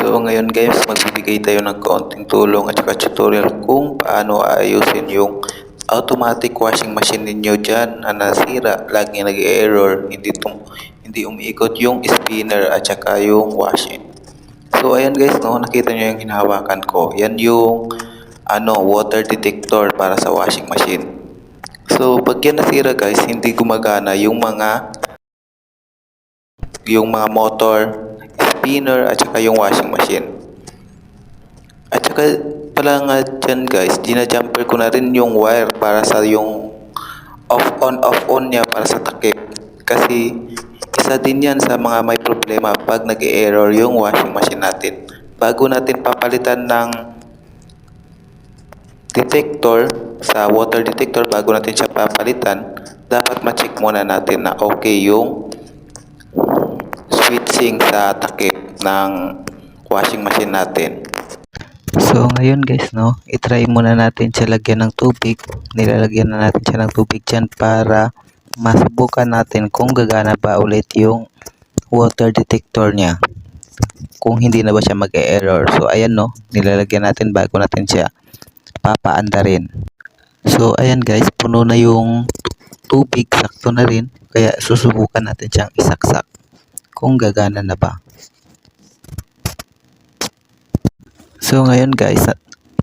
So ngayon guys, magbibigay tayo ng kaunting tulong at saka tutorial kung paano ayusin yung automatic washing machine ninyo dyan na nasira, lagi nag-error, hindi umiikot yung spinner at saka yung washing. So ayan guys, no, nakita nyo yung hinahawakan ko. Yan yung water detector para sa washing machine. So pag yan nasira guys, hindi gumagana yung mga motor, spinner at saka yung washing machine. At saka pala nga dyan guys, ginajumper ko na rin yung wire para sa yung off on niya para sa takip. Kasi isa din yan sa mga may problema pag nag-error yung washing machine natin. Bago natin papalitan ng detector sa water detector, bago natin siya papalitan, dapat ma-check muna natin na okay yung switching sa takip ng washing machine natin. So ngayon guys, no, itry muna natin siya lagyan ng tubig. Nilalagyan na natin siya ng tubig dyan para masubukan natin kung gagana ba ulit yung water detector niya, kung hindi na ba siya mag-error. So ayan, no, nilalagyan natin bago natin siya papaandarin. So ayan guys, puno na yung tubig, sakto na rin, kaya susubukan natin siyang isaksak kung gagana na ba. So ngayon guys,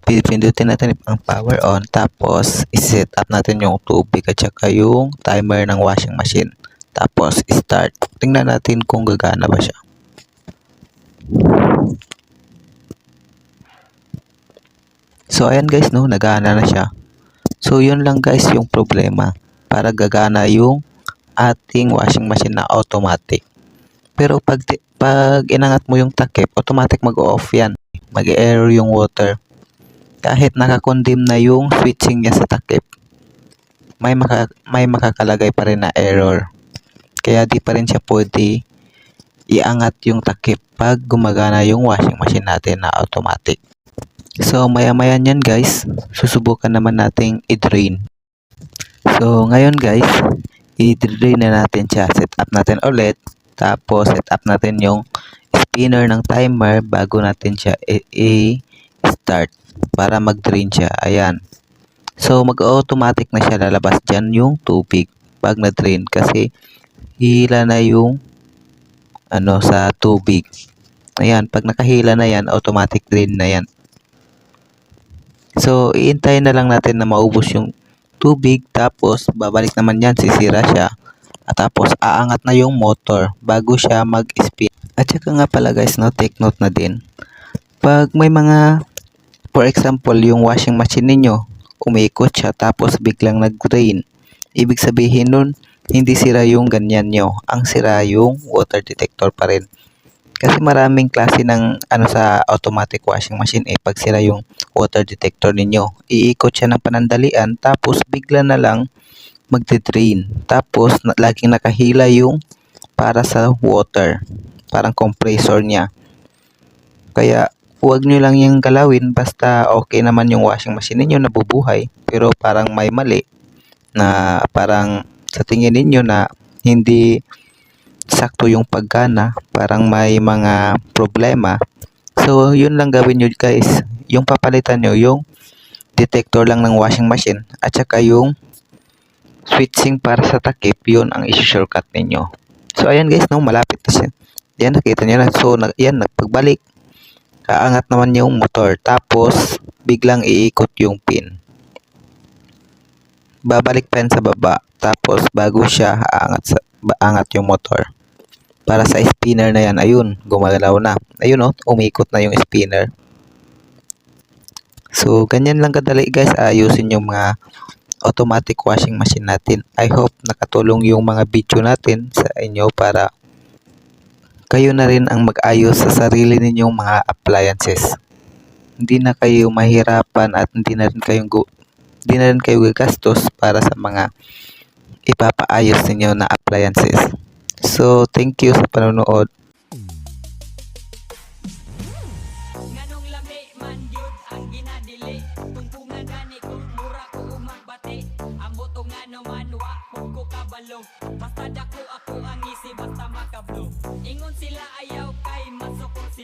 pindutin natin ang power on, tapos i-set up natin yung tubig at saka yung timer ng washing machine. Tapos start. Tingnan natin kung gagana ba siya. So ayan guys, no, nagana na siya. So yun lang guys yung problema para gagana yung ating washing machine na automatic. Pero pag inangat mo yung takip, automatic mag-off yan. Mag-error yung water. Kahit nakakondim na yung switching niya sa takip, may makakalagay pa rin na error. Kaya di pa rin siya pwede iangat yung takip pag gumagana yung washing machine natin na automatic. So maya-maya yan guys, susubukan naman nating i-drain. So ngayon guys, i-drain na natin siya. Set up natin ulit. Tapos set up natin yung spinner ng timer bago natin siya i-start para mag-drain siya. Ayan. So mag-automatic na siya lalabas dyan yung tubig pag na-drain kasi hila na yung sa tubig. Ayan, pag nakahila na yan, automatic drain na yan. So iintayin na lang natin na maubos yung tubig, tapos babalik naman yan, sisira siya. At tapos aangat na yung motor bago siya mag-spin. At saka nga pala guys, no, take note na din. Pag may mga, for example, yung washing machine ninyo, umiikot siya tapos biglang nag-drain. Ibig sabihin nun, hindi sira yung ganyan nyo. Ang sira yung water detector pa rin. Kasi maraming klase ng sa automatic washing machine pag sira yung water detector ninyo, iikot siya ng panandalian tapos bigla na lang magte-drain. Tapos laging nakahila yung para sa water, parang compressor niya. Kaya huwag nyo lang yung galawin, basta okay naman yung washing machine ninyo, nabubuhay, pero parang may mali na parang sa tingin ninyo na hindi sakto yung paggana, parang may mga problema. So yun lang gawin nyo guys, yung papalitan nyo yung detector lang ng washing machine at saka yung switching para sa takip, yun ang isi-shortcut ninyo. So ayan guys, no, malapit na siya. Yan, nakita nyo na. So yan, pagbalik, aangat naman yung motor, tapos biglang iikot yung pin. Babalik pa yan sa baba, tapos bago siya aangat yung motor. Para sa spinner na yan, ayun, gumagalaw na. Ayun, no, umikot na yung spinner. So ganyan lang kadali guys, ayusin yung mga automatic washing machine natin. I hope nakatulong yung mga video natin sa inyo para kayo na rin ang mag-ayos sa sarili ninyong mga appliances. Hindi na kayo mahirapan at hindi na rin kayo gagastos para sa mga ipapaayos ninyo na appliances. So thank you sa panonood. Nganong lami man yun ang ginadili, tungkungan gani kung mura ko umagbati. Ang boto nga naman wa ko kabalo, basta dako ako ang isi basta makablo. Ingon sila ayaw kay masukol sila.